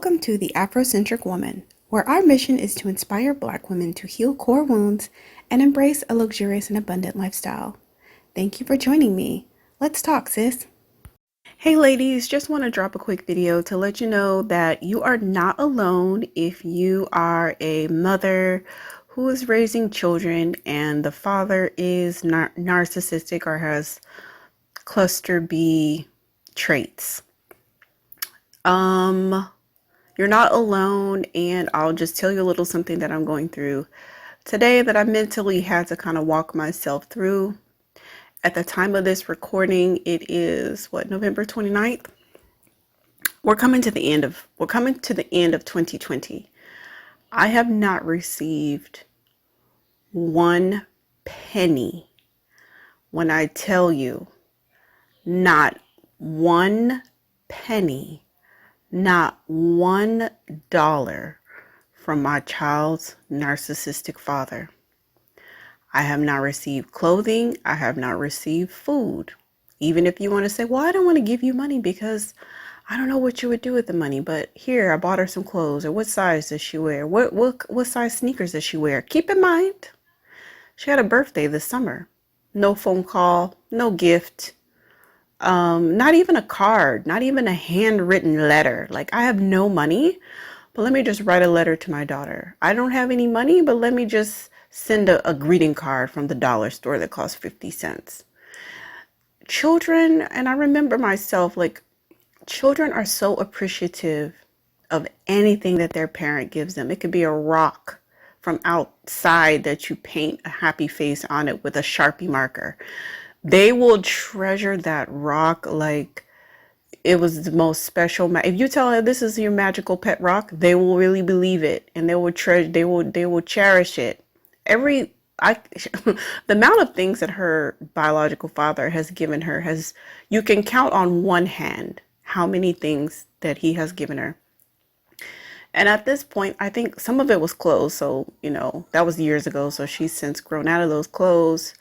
Welcome to the Afrocentric Woman, where our mission is to inspire Black women to heal core wounds and embrace a luxurious and abundant lifestyle. Thank you for joining me. Let's talk, sis. Hey ladies, just want to drop a quick video to let you know that you are not alone if you are a mother who is raising children and the father is narcissistic or has cluster B traits. You're not alone, and I'll just tell you a little something that I'm going through today that I mentally had to kind of walk myself through. At the time of this recording, it is November 29th. We're coming to the end of 2020. I have not received one penny. When I tell you, not one penny. Not $1 from my child's narcissistic father. I have not received clothing. I have not received food. Even if you want to say, well, I don't want to give you money because I don't know what you would do with the money, but here, I bought her some clothes. Or what size does she wear? What size sneakers does she wear? Keep in mind, she had a birthday this summer. No phone call, no gift. Not even a card, not even a handwritten letter. Like, I have no money, but let me just write a letter to my daughter. I don't have any money, but let me just send a greeting card from the dollar store that costs 50 cents. Children, and I remember myself, like, children are so appreciative of anything that their parent gives them. It could be a rock from outside that you paint a happy face on it with a Sharpie marker. They will treasure that rock like it was the most special. If you tell her this is your magical pet rock, they will really believe it, and they will treasure. They will cherish it. The amount of things that her biological father has given her you can count on one hand how many things that he has given her. And at this point, I think some of it was clothes. So that was years ago. So she's since grown out of those clothes.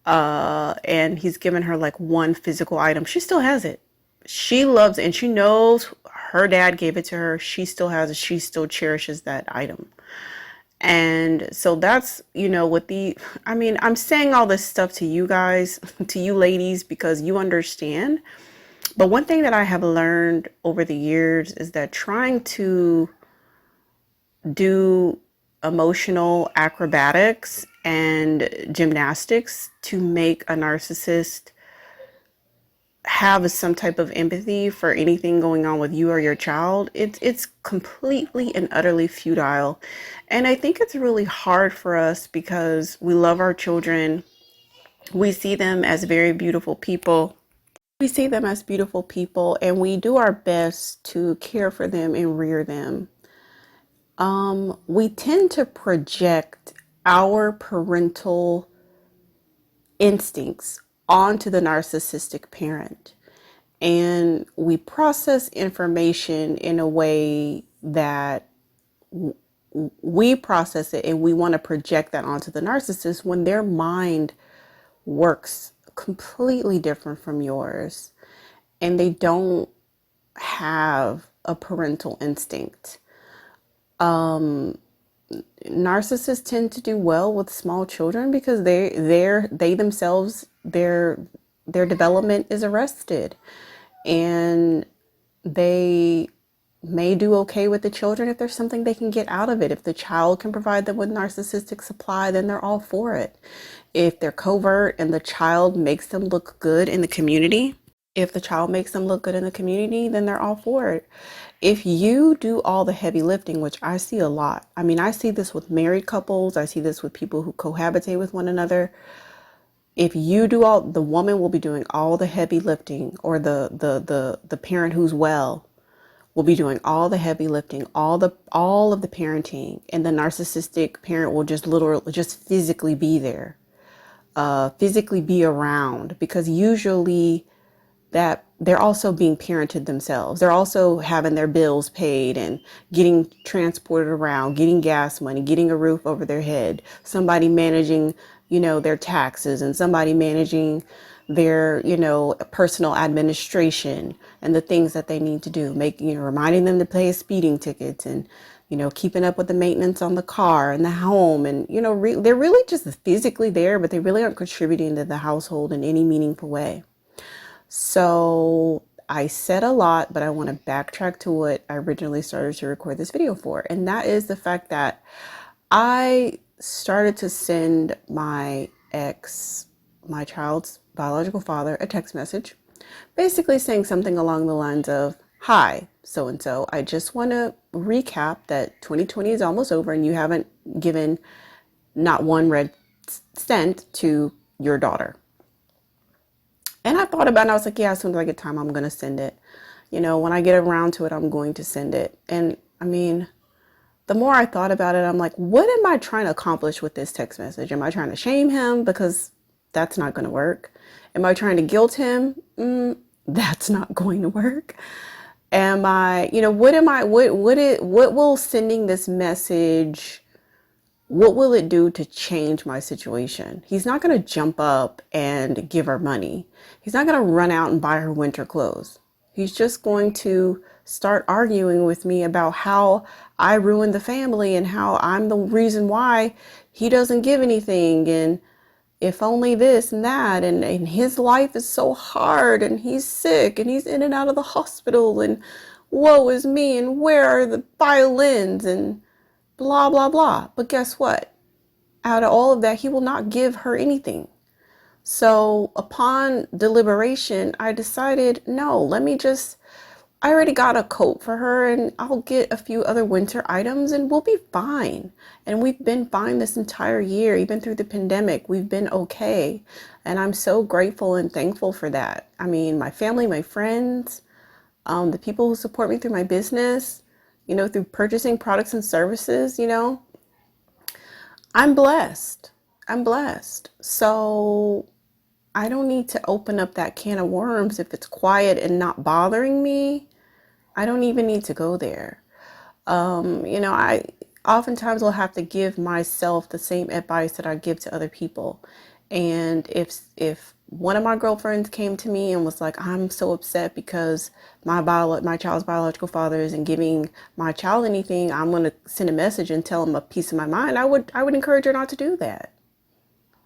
And he's given her like one physical item. She still has it. She loves it, and she knows her dad gave it to her. She still has it. She still cherishes that item. And so that's, I'm saying all this stuff to you guys, to you ladies, because you understand. But one thing that I have learned over the years is that trying to do emotional acrobatics and gymnastics to make a narcissist have some type of empathy for anything going on with you or your child, it's completely and utterly futile. And I think it's really hard for us because we love our children. We see them as very beautiful people. And we do our best to care for them and rear them. We tend to project our parental instincts onto the narcissistic parent, and we process information in a way that we process it, and we want to project that onto the narcissist when their mind works completely different from yours, and they don't have a parental instinct. Narcissists tend to do well with small children because they themselves, their development is arrested, and they may do okay with the children if there's something they can get out of it. If the child can provide them with narcissistic supply, then they're all for it. If they're covert and the child makes them look good in the community, then they're all for it. If you do all the heavy lifting, which I see a lot, I see this with married couples, I see this with people who cohabitate with one another. If you do the woman will be doing all the heavy lifting, or the parent who's well will be doing all the heavy lifting, all of the parenting, and the narcissistic parent will just physically be there, physically be around, because usually that they're also being parented themselves. They're also having their bills paid and getting transported around, getting gas money, getting a roof over their head, somebody managing, their taxes, and somebody managing their, personal administration. and the things that they need to do, reminding them to pay speeding tickets, and keeping up with the maintenance on the car and the home, and they're really just physically there, but they really aren't contributing to the household in any meaningful way. So I said a lot, but I want to backtrack to what I originally started to record this video for. And that is the fact that I started to send my ex, my child's biological father, a text message, basically saying something along the lines of, "Hi, so and so, I just want to recap that 2020 is almost over and you haven't given not one red cent to your daughter." And I thought about it, and I was like, yeah, as soon as I get time, I'm going to send it. When I get around to it, I'm going to send it. And I mean, the more I thought about it, I'm like, what am I trying to accomplish with this text message? Am I trying to shame him? Because that's not going to work. Am I trying to guilt him? That's not going to work. Am I, what will sending this message, what will it do to change my situation? He's not going to jump up and give her money. He's not going to run out and buy her winter clothes. He's just going to start arguing with me about how I ruined the family and how I'm the reason why he doesn't give anything, and if only this and that, and his life is so hard, and he's sick and he's in and out of the hospital, and woe is me, and where are the violins, and blah, blah, blah. But guess what? Out of all of that, he will not give her anything. So upon deliberation, I decided, no, I already got a coat for her, and I'll get a few other winter items and we'll be fine. And we've been fine this entire year, even through the pandemic. We've been okay. And I'm so grateful and thankful for that. I mean, my family, my friends, the people who support me through my business, through purchasing products and services, I'm blessed. I'm blessed. So I don't need to open up that can of worms if it's quiet and not bothering me. I don't even need to go there. I oftentimes will have to give myself the same advice that I give to other people. And if one of my girlfriends came to me and was like, "I'm so upset because my child's biological father isn't giving my child anything. I'm going to send a message and tell him a piece of my mind," I would encourage her not to do that.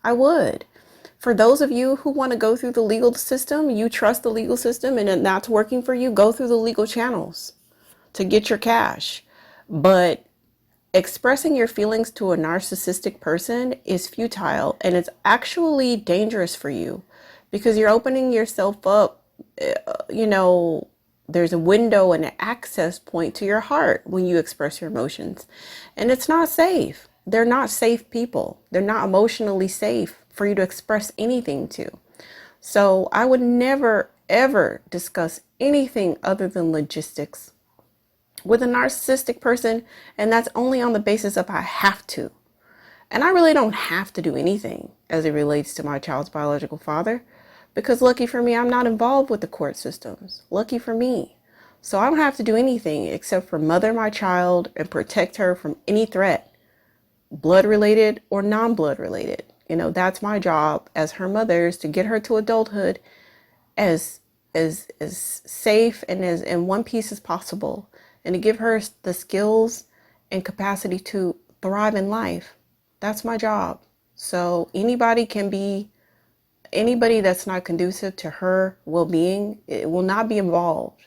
I would. For those of you who want to go through the legal system, you trust the legal system and that's working for you, go through the legal channels to get your cash. But expressing your feelings to a narcissistic person is futile, and it's actually dangerous for you because you're opening yourself up. There's a window and an access point to your heart when you express your emotions, and it's not safe. They're not safe people. They're not emotionally safe for you to express anything to. So I would never, ever discuss anything other than logistics with a narcissistic person, and that's only on the basis of I have to. And I really don't have to do anything as it relates to my child's biological father, because lucky for me, I'm not involved with the court systems. Lucky for me. So I don't have to do anything except for mother my child and protect her from any threat, blood related or non-blood related. That's my job as her mother, is to get her to adulthood as safe and as in one piece as possible, and to give her the skills and capacity to thrive in life. That's my job. So anybody that's not conducive to her well-being, it will not be involved.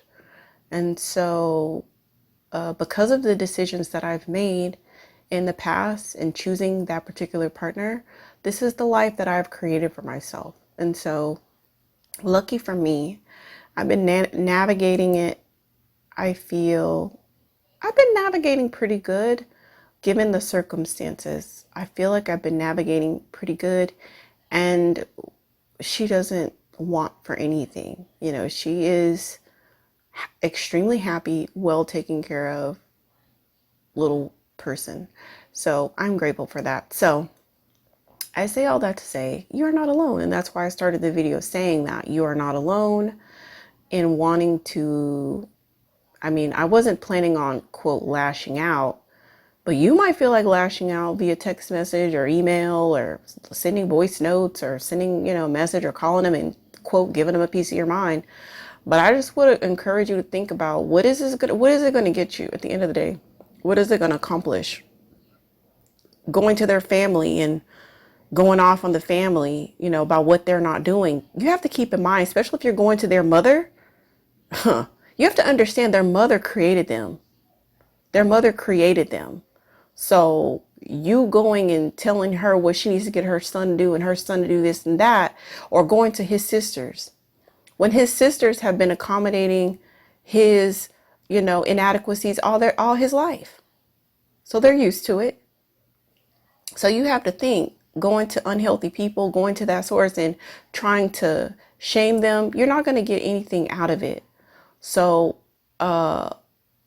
And so because of the decisions that I've made in the past and choosing that particular partner, this is the life that I've created for myself. And so lucky for me, I've been navigating it. I feel I've been navigating pretty good given the circumstances. I feel like I've been navigating pretty good, and she doesn't want for anything. She is extremely happy, well taken care of little person. So I'm grateful for that. So I say all that to say you're not alone. And that's why I started the video saying that you are not alone in wanting to, I wasn't planning on, quote, lashing out, but you might feel like lashing out via text message or email or sending voice notes or sending, a message or calling them and, quote, giving them a piece of your mind. But I just would encourage you to think about what is it going to get you at the end of the day? What is it going to accomplish? Going to their family and going off on the family, about what they're not doing. You have to keep in mind, especially if you're going to their mother, you have to understand their mother created them. Their mother created them. So you going and telling her what she needs to get her son to do and her son to do this and that, or going to his sisters when his sisters have been accommodating his, inadequacies all his life. So they're used to it. So you have to think, going to unhealthy people, going to that source and trying to shame them, you're not going to get anything out of it. So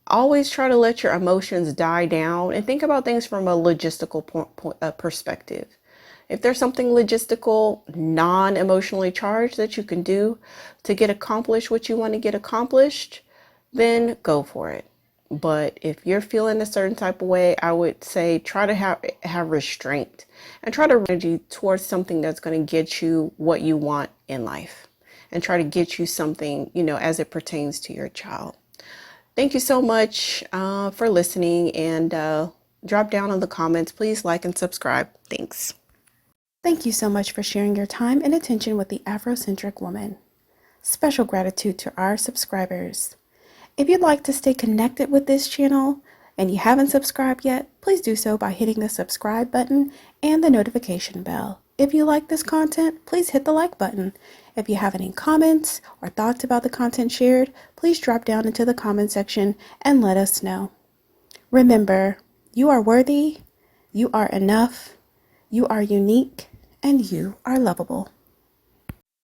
always try to let your emotions die down and think about things from a logistical perspective. If there's something logistical, non-emotionally charged that you can do to get accomplished what you want to get accomplished, then go for it. But if you're feeling a certain type of way, I would say try to have restraint and try to energy towards something that's going to get you what you want in life and try to get you something, as it pertains to your child. Thank you so much for listening, and drop down in the comments. Please like and subscribe. Thanks. Thank you so much for sharing your time and attention with the Afrocentric Woman. Special gratitude to our subscribers. If you'd like to stay connected with this channel and you haven't subscribed yet, please do so by hitting the subscribe button and the notification bell. If you like this content, please hit the like button. If you have any comments or thoughts about the content shared, please drop down into the comment section and let us know. Remember, you are worthy, you are enough, you are unique, and you are lovable.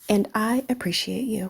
And I appreciate you.